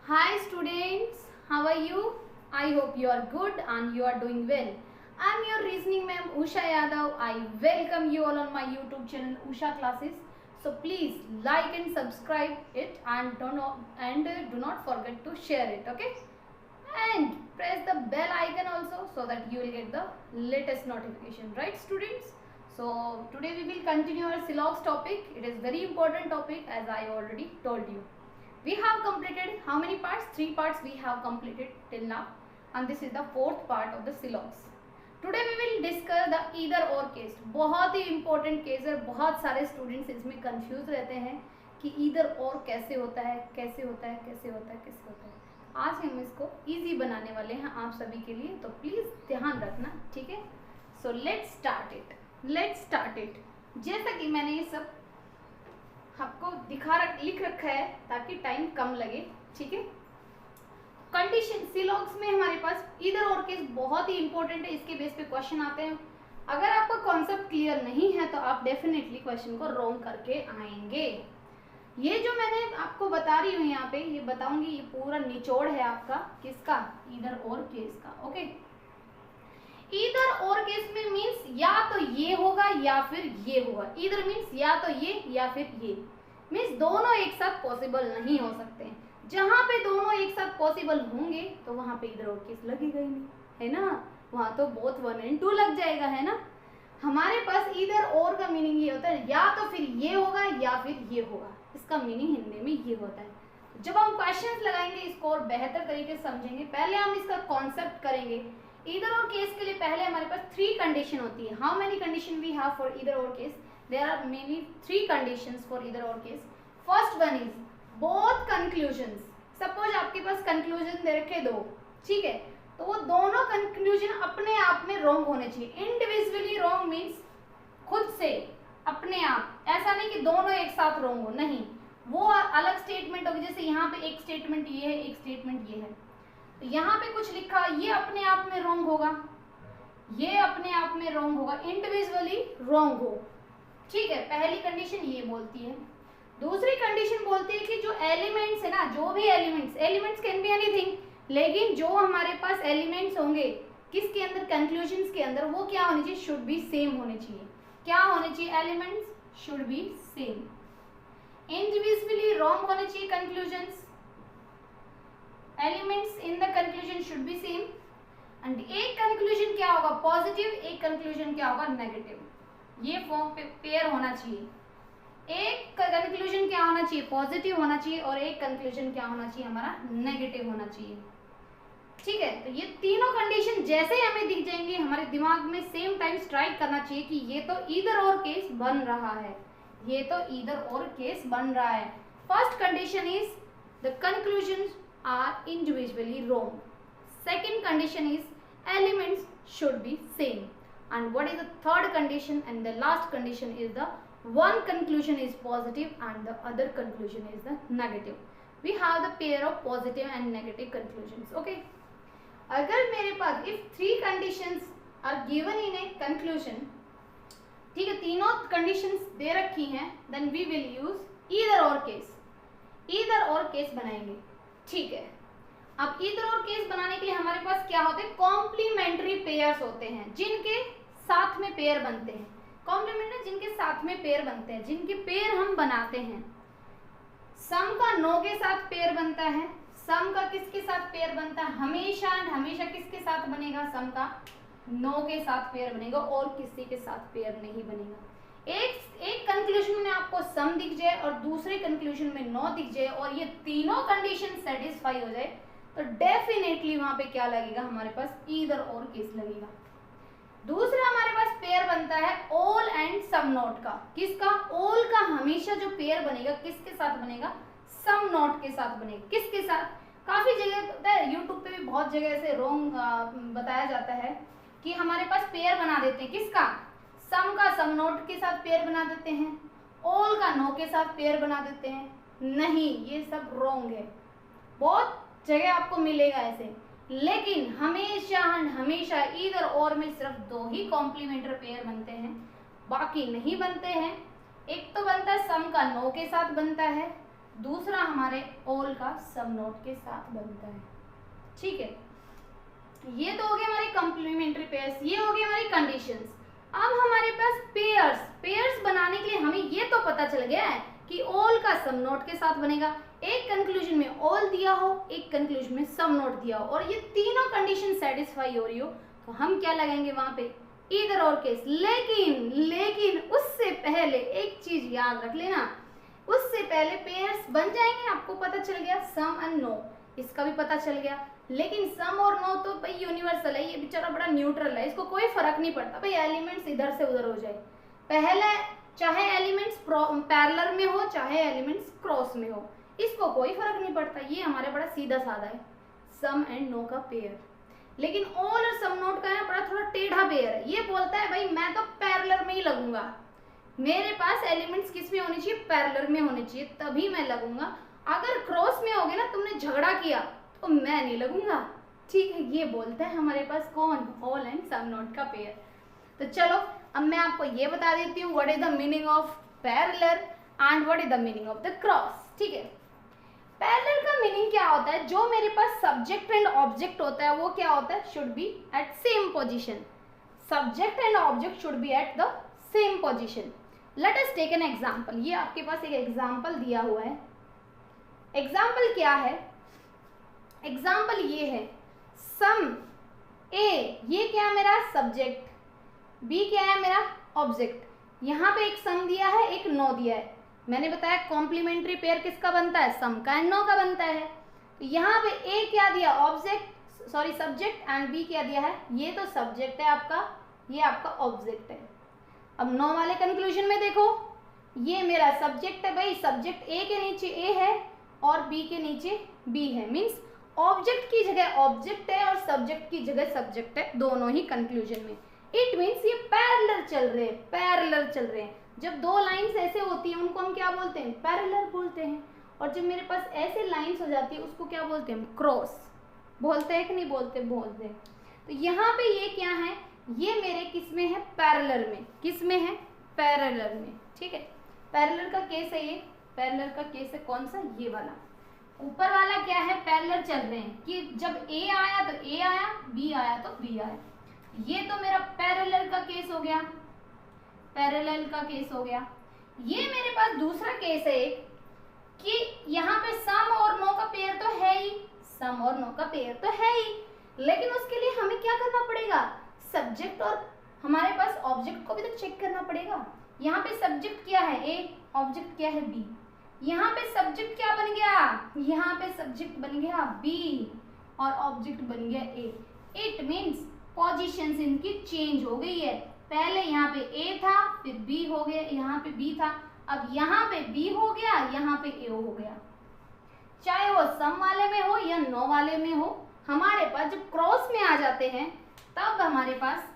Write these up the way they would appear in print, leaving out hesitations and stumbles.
Hi students, how are you? I hope you are good and you are doing well. I am your reasoning ma'am Usha Yadav. I welcome you all on my YouTube channel Usha Classes. So please like and subscribe it and do not forget to share it, okay? And press the bell icon also so that you will get the latest notification, right students? So today we will continue our Silox topic. It is very important topic as I already told you. We have completed how many parts? 3 parts we have completed till now, and this is the 4th part of the Silox. Today we will discuss the either or case. बहुत ही important case है. बहुत सारे students इसमें confused रहते हैं कि either or कैसे होता है, कैसे होता है, कैसे होता है, कैसे होता है. आज हम इसको easy बनाने वाले हैं आप सभी के लिए, तो please ध्यान रखना, ठीक है? So let's start it. Let's start it. जैसा कि मैंने ये सब आपको लिख रखा है ताकि टाइम कम लगे, ठीक है? कंडीशन सिलॉक्स में हमारे पास इधर और केस बहुत ही इंपॉर्टेंट है. इसके बेस पे क्वेश्चन आते हैं. अगर आपका कॉन्सेप्ट क्लियर नहीं है तो आप डेफिनेटली क्वेश्चन को रॉन्ग करके आएंगे. ये जो मैंने आपको बता रही हूँ यहाँ पे, ये बताऊंगी, ये पूरा निचोड़ है आपका किसका? इधर और केस का. ओके, इधर और केस में मीन्स या तो ये होगा या फिर ये होगा. इधर मीन्स या तो ये या फिर ये. मीन्स दोनों एक साथ पॉसिबल नहीं हो सकते हैं. जहां पे दोनों एक साथ पॉसिबल होंगे तो वहां पे इधर और केस लगेगा ही नहीं, है ना? वहां तो बोथ 1 and 2 लग जाएगा, है ना? हमारे पास इधर और का मीनिंग ये होता है या तो फिर ये होगा या फिर ये होगा. इसका मीनिंग हिंदी में ये होता है. जब हम क्वेश्चंस लगाएंगे इसको और बेहतर तरीके से समझेंगे. पहले हम इसका कॉन्सेप्ट करेंगे. इधर और केस के लिए पहले हमारे पास 3 कंडीशन होती है. How many condition we have for either or case? There are mainly 3 conditions for either or case. First one is both conclusions. Suppose आपके पास कंक्लूजन दे रखे 2, ठीक है? तो वो दोनों कंक्लूजन अपने आप में रॉन्ग होने चाहिए. इंडिविजुअली रॉन्ग मीन्स खुद से अपने आप, ऐसा नहीं कि दोनों एक साथ रॉन्ग हो, नहीं. वो अलग स्टेटमेंट होगी. जैसे यहाँ पे एक स्टेटमेंट ये है, एक स्टेटमेंट ये है. तो यहाँ पे कुछ लिखा, ये अपने आप में रॉन्ग होगा, ये अपने आप में रॉन्ग होगा, इंडिविजुअली रॉन्ग हो, ठीक है? पहली कंडीशन ये बोलती है. दूसरी कंडीशन बोलती है कि जो एलिमेंट्स है ना, जो भी एलिमेंट्स कैन बी एनीथिंग, लेकिन जो हमारे पास एलिमेंट्स होंगे किसके अंदर? कंक्लूजन्स के अंदर, वो क्या होने चाहिए? शुड बी सेम होने चाहिए. क्या होने चाहिए? Elements should be same. Individually wrong होने चाहिए conclusions. Elements in the conclusion should be same. And एक कंक्लूजन क्या होगा? पॉजिटिव, एक कंक्लूजन क्या होगा? नेगेटिव. ये फॉर्म पे पेयर होना चाहिए. एक कंक्लूजन क्या होना चाहिए? पॉजिटिव होना चाहिए, और एक कंक्लूजन क्या होना चाहिए? हमारा नेगेटिव होना चाहिए, ठीक है? तो ये तीनों कंडीशन जैसे ही हमें दिख जाएंगे, हमारे दिमाग में सेम टाइम स्ट्राइक करना चाहिए कि ये तो ईदर और केस बन रहा है, ये तो ईदर और केस बन रहा है. First condition is the conclusions are individually wrong. Second condition is elements should be same. And what is the third condition? And the last condition is the one conclusion is positive and the other conclusion is the negative. We have the pair of positive and negative conclusions. Okay. अगर मेरे पास if 3 conditions are given in a conclusion, ठीक है, तीनों conditions दे रखी हैं, then we will use either or case. either or case बनाएंगे, ठीक है? अब इधर और केस बनाने के लिए हमारे पास क्या होते हैं? कॉम्प्लीमेंट्री पेयर्स होते हैं, जिनके साथ में पेयर बनते हैं. कॉम्प्लीमेंट्री जिनके साथ में पेयर बनते हैं, जिनके पेयर हम बनाते हैं. सम का नो के साथ पेयर बनता है. सम का किसके साथ पेयर बनता है? हमेशा एंड हमेशा किसके साथ बनेगा? सम का नो के साथ पेयर बनेगा, और किसी के साथ पेयर नहीं बनेगा. एक कंक्लूजन में आपको सम दिख जाए और दूसरे कंक्लूजन में नो दिख जाए, और ये तीनों कंडीशन सेटिस्फाई हो जाए, तो डेफिनेटली वहां पे क्या लगेगा? हमारे पास ईदर और केस लगेगा. दूसरा हमारे पास पेयर बनता है ऑल एंड सम नॉट का. किसका? ऑल का हमेशा जो पेयर बनेगा किसके साथ बनेगा? सम नॉट के साथ बनेगा. किसके साथ? काफी जगह पता है, यूट्यूब पे भी बहुत जगह ऐसे रॉन्ग बताया जाता है कि हमारे पास पेयर बना देते हैं. किसका? सम का सम नोट के साथ पेयर बना देते हैं, ऑल का नो के साथ पेयर बना देते हैं. नहीं, ये सब रॉन्ग है. बहुत जगह आपको मिलेगा ऐसे, लेकिन हमेशा हमेशा इधर और में सिर्फ 2 ही कॉम्प्लीमेंट्री पेयर बनते हैं, बाकी नहीं बनते हैं. एक तो बनता है सम का नो के साथ बनता है, दूसरा हमारे ऑल का सब नोट के साथ बनता है। ठीक है, ये तो हो गए हमारे कॉम्प्लीमेंट्री पेयर्स, ये हो गए हमारी कंडीशंस। अब हमारे पास पेयर्स बनाने के लिए हमें ये तो पता चल गया है कि ऑल का सम नोट के साथ बनेगा। एक कंक्लूजन में ऑल दिया हो, एक कंक्लूजन में सम नोट दिया हो, और ये तीनों कंडीशन सेटिस्फाई हो रही हो, तो हम क्या लगाएंगे वहां पे, ईदर और केस। लेकिन उससे पहले एक चीज याद रख लेना, उससे पहले पेयर्स बन जाएंगे, आपको पता चल गया सम एंड नो, इसका भी पता चल गया। लेकिन सम और नो तो भाई यूनिवर्सल है, ये बेचारा बड़ा न्यूट्रल है, इसको कोई फर्क नहीं पड़ता भाई एलिमेंट्स इधर से उधर हो जाए। पहले चाहे एलिमेंट्स पैरेलल में हो चाहे एलिमेंट्स क्रॉस में हो, इसको कोई फर्क नहीं पड़ता, ये हमारे बड़ा सीधा साधा है सम एंड नो का पेयर। लेकिन ऑल और सम नोट का है बड़ा थोड़ा टेढ़ा पेयर है, ये बोलता है भाई मैं तो पैरेलल में ही लगूंगा, मेरे पास एलिमेंट्स किस में होने चाहिए, पैरेलल में होने चाहिए, तभी मैं लगूंगा। अगर क्रॉस में होगे ना, तुमने झगड़ा किया तो मैं नहीं लगूंगा। ठीक है, ये बोलता है हमारे पास कौन, ऑल एंड सम नोट का पेयर। तो चलो अब मैं आपको ये बता देती हूँ what is the meaning of parallel and what is the meaning of the cross. ठीक है, पैरेलल का मीनिंग क्या होता है, जो मेरे पास सब्जेक्ट एंड ऑब्जेक्ट होता है वो क्या होता है, should be at same position. Subject and object should be at the same position. Let us take an example, ये आपके पास एक एग्जांपल दिया हुआ है। एग्जांपल क्या है, एग्जांपल ये है सम ए, ये क्या है मेरा सब्जेक्ट, बी क्या है मेरा ऑब्जेक्ट। यहाँ पे एक सम दिया है, एक नो दिया है। मैंने बताया कॉम्प्लीमेंट्री पेयर किसका बनता है, सम का एंड नो का बनता है। तो यहाँ पे ए क्या दिया, object sorry subject, and B क्या दिया है, ये तो सब्जेक्ट है आपका, ये आपका ऑब्जेक्ट है। अब नो वाले कंक्लूजन में देखो, ये मेरा सब्जेक्ट है भाई, सब्जेक्ट ए के नीचे ए है और बी के नीचे बी है, मीन्स ऑब्जेक्ट की जगह ऑब्जेक्ट है और सब्जेक्ट की जगह सब्जेक्ट है, दोनों ही कंक्लूजन में। इट मीन्स ये पैरेलल चल रहे हैं, पैरेलल चल रहे हैं। जब दो लाइंस ऐसे होती हैं उनको हम क्या बोलते हैं, पैरेलल बोलते हैं। और जब मेरे पास ऐसे लाइंस हो जाती है उसको क्या बोलते हैं, क्रॉस बोलते हैं कि नहीं बोलते, बोलते हैं। तो यहाँ पे ये क्या है, ये मेरे किस में है, पैरेलल में। किस में है, पैरेलल में। ठीक है, पैरेलल का केस है ये, पैरेलल का केस है कौन सा, ये वाला। ऊपर वाला क्या है, पैरेलल चल रहे हैं कि जब ए आया तो ए आया, बी आया तो बी आया। ये तो मेरा पैरेलल का केस हो गया, पैरेलल का केस हो गया। ये मेरे पास दूसरा केस है कि यहाँ पे सम और नो का पेयर तो है ही, सम और नो का पेयर तो है ही, लेकिन उसके लिए हमें क्या करना पड़ेगा, सब्जेक्ट और हमारे पास ऑब्जेक्ट को भी तो चेक करना पड़ेगा। यहाँ पे सब्जेक्ट क्या है ए, ऑब्जेक्ट क्या है बी। यहाँ पे सब्जेक्ट क्या बन गया, यहाँ पे सब्जेक्ट बन गया बी और ऑब्जेक्ट बन गया ए। इट मीन्स पोजीशंस इनकी चेंज हो गई है, पहले यहाँ पे ए था फिर बी हो गया, यहाँ पे बी था, अब यहाँ पे बी हो गया, यहाँ पे ए हो गया। चाहे वो सम वाले में हो या नो वाले में हो, हमारे पास जब क्रॉस में आ जाते हैं तब हमारे पास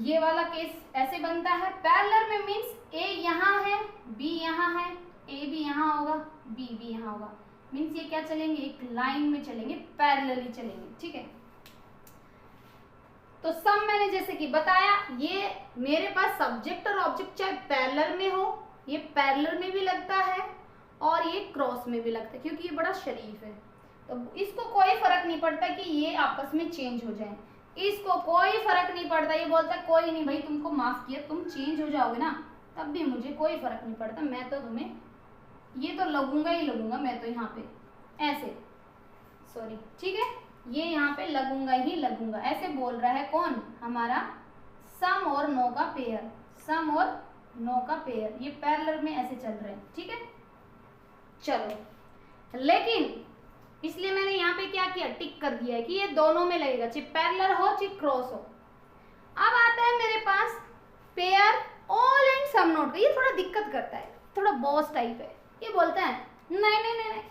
ये वाला केस ऐसे बनता है। पैरेलल में मीन्स ए यहाँ है, बी यहाँ है, ए भी यहाँ होगा, बी भी यहाँ होगा, मीन्स ये क्या चलेंगे, एक लाइन में चलेंगे, पैरेलली चलेंगे। ठीक है, तो सम मैंने जैसे कि बताया, ये मेरे पास सब्जेक्ट और ऑब्जेक्ट चाहे पैरेलल में हो, ये पैरेलल में भी लगता है और ये क्रॉस में भी लगता है, क्योंकि ये बड़ा शरीफ है, तो इसको कोई फर्क नहीं पड़ता कि ये आपस में चेंज हो जाए, इसको कोई फर्क नहीं पड़ता। ये बोलता है कोई नहीं भाई, तुमको माफ किया, तुम चेंज हो जाओगे ना तब भी मुझे कोई फर्क नहीं पड़ता, मैं तो तुम्हें ये तो लगूंगा ही लगूंगा, मैं तो यहाँ पे ऐसे सॉरी, ठीक है, ये यहाँ पे लगूंगा ही लगूंगा, ऐसे बोल रहा है कौन, हमारा सम और नो का पेयर, सम और नो का पेयर, ये पैरेलल में ऐसे चल रहे हैं। ठीक है, चलो, लेकिन इसलिए मैंने यहाँ पे क्या किया, टिक कर दिया है कि ये दोनों में लगेगा, चाहे पैरेलल हो चाहे क्रॉस हो। अब आता है मेरे पास pair all and some not, ये थोड़ा दिक्कत करता है, थोड़ा बॉस टाइप है, ये बोलता है नहीं नहीं नहीं नहीं,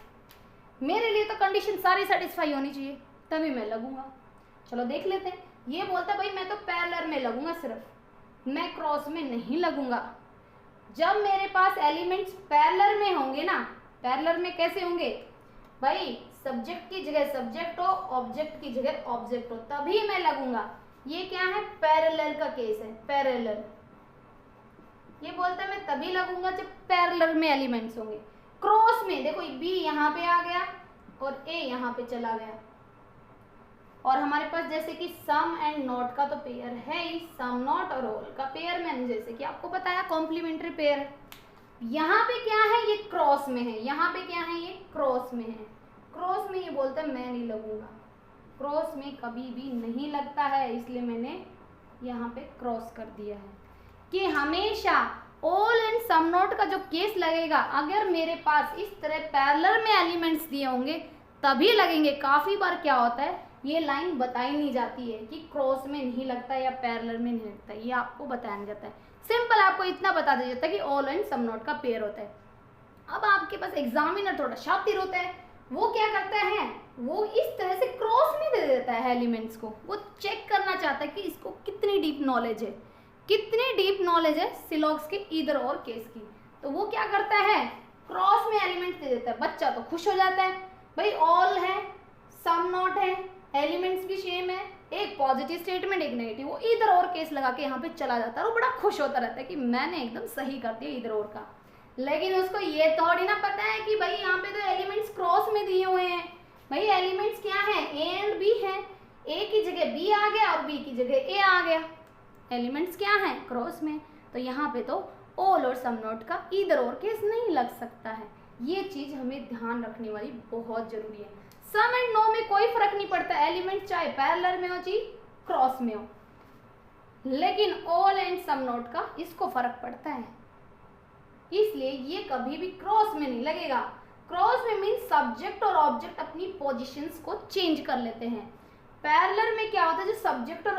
मेरे लिए तो कंडीशन सारी सेटिस्फाई होनी चाहिए तभी मैं लगूंगा। चलो देख लेते हैं, ये बोलता है भाई मैं तो पैरेलल में लगूंगा, सिर्फ मैं क्रॉस में नहीं लगूंगा। जब मेरे पास एलिमेंट्स पैरेलल में होंगे ना, पैरेलल में कैसे होंगे भाई, सब्जेक्ट की जगह सब्जेक्ट हो, ऑब्जेक्ट की जगह ऑब्जेक्ट हो, तभी मैं लगूंगा। ये क्या है, पैरेलल का केस है, पैरेलल। ये बोलता है मैं तभी लगूंगा जब पैरेलल में एलिमेंट्स होंगे। क्रॉस में देखो बी यहाँ पे आ गया और ए यहाँ पे चला गया, और हमारे पास जैसे कि सम एंड नॉट का तो पेयर है ही, सम नॉट और ऑल का पेयर मैंने जैसे कि आपको बताया कॉम्प्लीमेंट्री पेयर है। यहाँ पे क्या है, ये क्रॉस में है, यहाँ पे क्या है, ये क्रॉस में है। क्रॉस में ये बोलता है मैं नहीं लगूंगा, क्रॉस में कभी भी नहीं लगता है, इसलिए मैंने यहाँ पे क्रॉस कर दिया है कि हमेशा ऑल एंड सम नॉट का जो केस लगेगा, अगर मेरे पास इस तरह पैरेलल में एलिमेंट्स दिए होंगे तभी लगेंगे। काफ़ी बार क्या होता है, ये लाइन बताई नहीं जाती है कि क्रॉस में नहीं लगता या पैरेलल में नहीं लगता, ये आपको बताया नहीं जाता है। सिंपल आपको इतना बता दिया जाता है कि ऑल एंड सम नॉट का पेयर होता है। अब आपके पास एग्जामिनर थोड़ा शातिर होता है, वो क्या करता है, वो इस तरह से क्रॉस में दे देता है एलिमेंट्स को। वो चेक करना चाहता है कि इसको कितनी डीप नॉलेज है, कितनी डीप नॉलेज है सिलॉक्स के इधर और केस की। तो वो क्या करता है, क्रॉस में एलिमेंट्स दे देता है। बच्चा तो खुश हो जाता है, भाई ऑल है, सम नॉट है, एलिमेंट्स भी सेम है, एक पॉजिटिव स्टेटमेंट एक नेगेटिव, वो इधर और केस लगा के यहाँ पे चला जाता है। वो बड़ा खुश होता रहता है कि मैंने एकदम सही कर दिया इधर और का। लेकिन उसको ये थोड़ी ना पता है कि भाई यहाँ पे तो एलिमेंट्स क्रॉस में दिए हुए हैं। भाई एलिमेंट्स क्या है, ए एंड बी है, ए की जगह बी आ गया और बी की जगह ए आ गया। एलिमेंट्स क्या है, क्रॉस में, तो यहाँ पे तो ऑल और सम नॉट का इधर और केस नहीं लग सकता है। ये चीज हमें ध्यान रखने वाली बहुत जरूरी है। सम एंड नो में कोई फर्क नहीं पड़ता, एलिमेंट चाहे पैरेलल में हो चाहे क्रॉस में हो, लेकिन ऑल एंड सम नॉट का इसको फर्क पड़ता है, इसलिए ये कभी भी क्रॉस में नहीं लगेगा। क्रॉस में मीन्स सब्जेक्ट और ऑब्जेक्ट अपनी पोजीशंस को चेंज कर लेते हैं। पैरेलल में क्या होता है, जो सब्जेक्ट और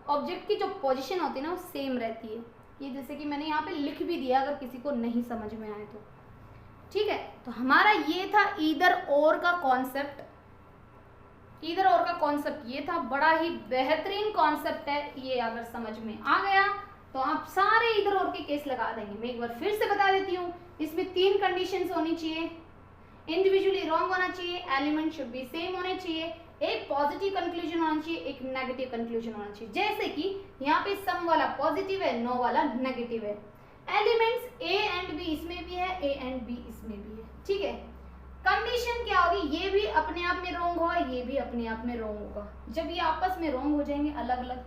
ऑब्जेक्ट की जो पोजीशन होती है ना वो सेम रहती है। ये जैसे कि मैंने यहाँ पे लिख भी दिया, अगर किसी को नहीं समझ में आए तो ठीक है। तो हमारा ये था ईदर और का कॉन्सेप्ट। ईदर और का कॉन्सेप्ट ये था, बड़ा ही बेहतरीन कॉन्सेप्ट है। ये अगर समझ में आ गया तो आप सारे ईदर और के केस लगा देंगे। मैं एक बार फिर से बता देती हूँ, इसमें 3 कंडीशंस होनी चाहिए, इंडिविजुअली रॉन्ग होना चाहिए, एलिमेंट शुड बी सेम होने चाहिए, एक पॉजिटिव कंक्लूजन होना चाहिए, एक नेगेटिव कंक्लूजन होना चाहिए। जैसे कि यहाँ पे सम वाला पॉजिटिव है, नो वाला नेगेटिव है। एलिमेंट्स ए एंड बी इसमें भी है, ए एंड बी इसमें भी है, ठीक है। कंडीशन क्या होगी, ये भी अपने आप में रॉन्ग होगा, ये भी अपने आप में रॉन्ग होगा। जब ये आपस में रॉन्ग हो जाएंगे अलग अलग,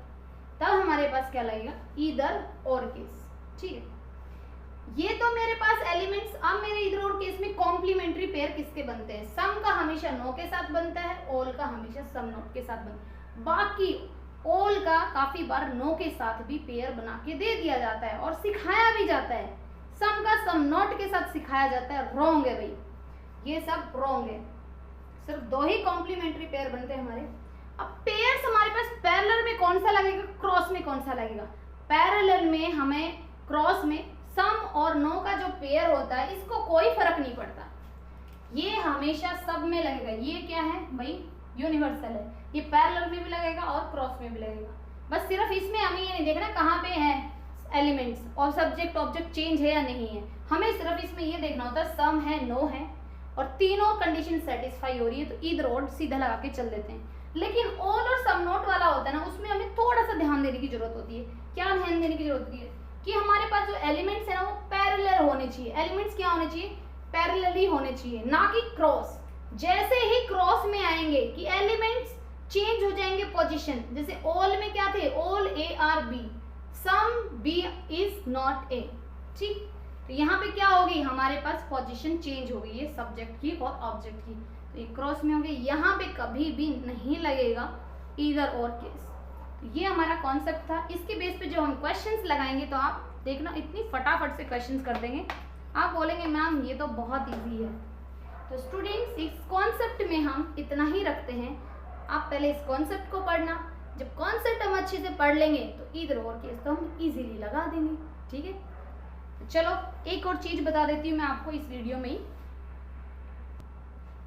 तब हमारे पास क्या लगेगा, ईदर और केस, ठीक है। ये तो मेरे पास एलिमेंट्स। अब मेरे इधर और केस में कॉम्प्लीमेंट्री पेयर किसके बनते हैं, सम का हमेशा नो के साथ बनता है, ऑल का हमेशा सम नॉट के साथ बनता है। बाकी ऑल का काफी बार नो के साथ भी पेयर बना के दे दिया जाता है और सिखाया भी जाता है। सम का सम नॉट के साथ सिखाया जाता है, रॉन्ग है भाई, ये सब रॉन्ग है। सिर्फ 2 ही कॉम्प्लीमेंट्री पेयर बनते हैं हमारे। अब पेयर्स हमारे पास पैरेलल में कौन सा लगेगा, क्रॉस में कौन सा लगेगा। पैरेलल में हमें क्रॉस में सम और नो का जो पेयर होता है इसको कोई फर्क नहीं पड़ता, ये हमेशा सब में लगेगा। ये क्या है भाई, यूनिवर्सल है, ये पैरेलल में भी लगेगा और क्रॉस में भी लगेगा। बस सिर्फ इसमें हमें ये नहीं देखना कहाँ पे है एलिमेंट्स और सब्जेक्ट ऑब्जेक्ट चेंज है या नहीं है, हमें सिर्फ इसमें ये देखना होता है सम है, नो है और तीनों कंडीशन सेटिस्फाई हो रही है, तो ईदर और सीधा लगा के चल देते हैं। लेकिन ऑल और सम नॉट वाला होता है ना, उसमें हमें थोड़ा सा ध्यान देने की जरूरत होती है। क्या ध्यान देने की जरूरत होती है कि हमारे पास जो एलिमेंट्स है ना वो पैरेलल होने चाहिए। एलिमेंट्स क्या होने चाहिए, पैरेलल ही होने चाहिए, ना कि क्रॉस। जैसे ही क्रॉस में आएंगे कि एलिमेंट्स चेंज हो जाएंगे पोजीशन, जैसे ऑल में क्या थे, all A are B, some B is not A, ठीक। तो यहाँ पे क्या होगी, हमारे पास पोजीशन चेंज हो गई है सब्जेक्ट की और ऑब्जेक्ट की, तो ये क्रॉस में होंगे। यहाँ पे कभी भी नहीं लगेगा ईदर और केस। तो ये हमारा कॉन्सेप्ट था। इसके बेस पे जो हम क्वेश्चंस लगाएंगे तो आप देखना इतनी फटाफट से क्वेश्चंस कर देंगे, आप बोलेंगे मैम ये तो बहुत ईजी है। तो स्टूडेंट्स इस कॉन्सेप्ट में हम इतना ही रखते हैं, आप पहले इस कॉन्सेप्ट को पढ़ना। जब कॉन्सेप्ट हम अच्छे से पढ़ लेंगे तो ईदर और केस तो हम इजीली लगा देंगे, ठीक है। तो चलो एक और चीज बता देती हूँ मैं आपको इस वीडियो में ही।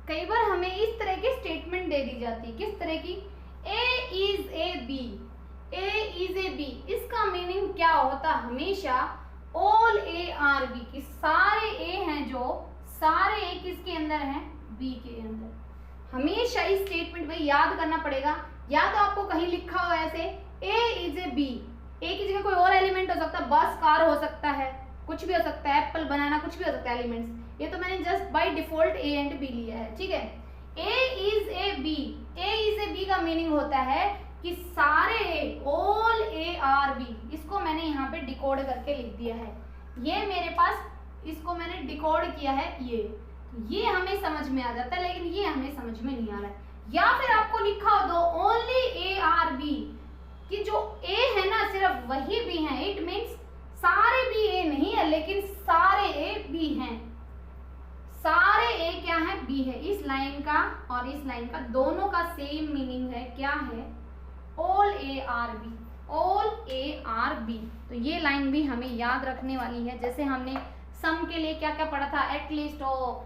कई बार हमें इस तरह की स्टेटमेंट दे दी जाती है, किस तरह की, A is a B, A is a B. इसका मीनिंग क्या होता है, हमेशा ऑल ए आर बी, की सारे ए हैं जो सारे ए किसके अंदर हैं, बी के अंदर। हमेशा इस स्टेटमेंट में याद करना पड़ेगा, या तो आपको कहीं लिखा हो ऐसे ए इज ए बी, ए की जगह कोई और एलिमेंट हो सकता है, बस कार हो सकता है, कुछ भी हो सकता है, एप्पल बनाना कुछ भी हो सकता है एलिमेंट्स। ये तो मैंने just by default A and B लिया है, ठीक है। A is a B, A is a B का मीनिंग होता है कि सारे A, all A are B. इसको मैंने यहाँ पे डिकोड करके लिख दिया है, ये मेरे पास, इसको मैंने डिकोड किया है, ये हमें समझ में आ जाता है, लेकिन ये हमें समझ में नहीं आ रहा है। या फिर आपको लिखा हो दो ओनली ए आर बी, कि जो ए है ना सिर्फ वही बी है, इट मीन्स सारे बी ए नहीं है लेकिन सारे ए बी हैं। सारे ए क्या है, बी है। इस लाइन का और इस लाइन का दोनों का सेम मीनिंग है, क्या है, all A are B, all A are B. तो ये लाइन भी हमें याद रखने वाली है। जैसे हमने सम के लिए क्या क्या पढ़ा था, एटलीस्ट हो,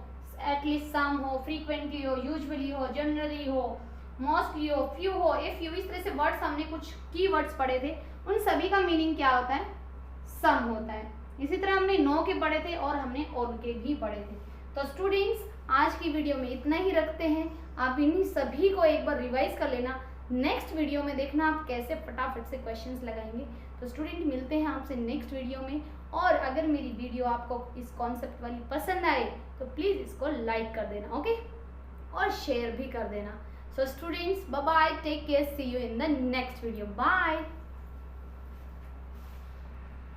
एटलीस्ट सम हो, फ्रीक्वेंटली हो, यूजुअली हो, जनरली हो, मोस्टली हो, फ्यू हो, इफ यू, इस तरह से वर्ड्स हमने कुछ की वर्ड्स पढ़े थे, उन सभी का मीनिंग क्या होता है, सम होता है। इसी तरह हमने नो के पढ़े थे और हमने ऑल के भी पढ़े थे। तो स्टूडेंट्स आज की वीडियो में इतना ही रखते हैं, आप इन्हीं सभी को एक बार रिवाइज कर लेना। नेक्स्ट वीडियो में देखना आप कैसे फटाफट से क्वेश्चंस लगाएंगे। तो स्टूडेंट मिलते हैं आपसे नेक्स्ट वीडियो में, और अगर मेरी वीडियो आपको इस कॉन्सेप्ट वाली पसंद आए तो प्लीज़ इसको लाइक कर देना, ओके, और शेयर भी कर देना। So students bye bye, take care, see you in the next video, bye.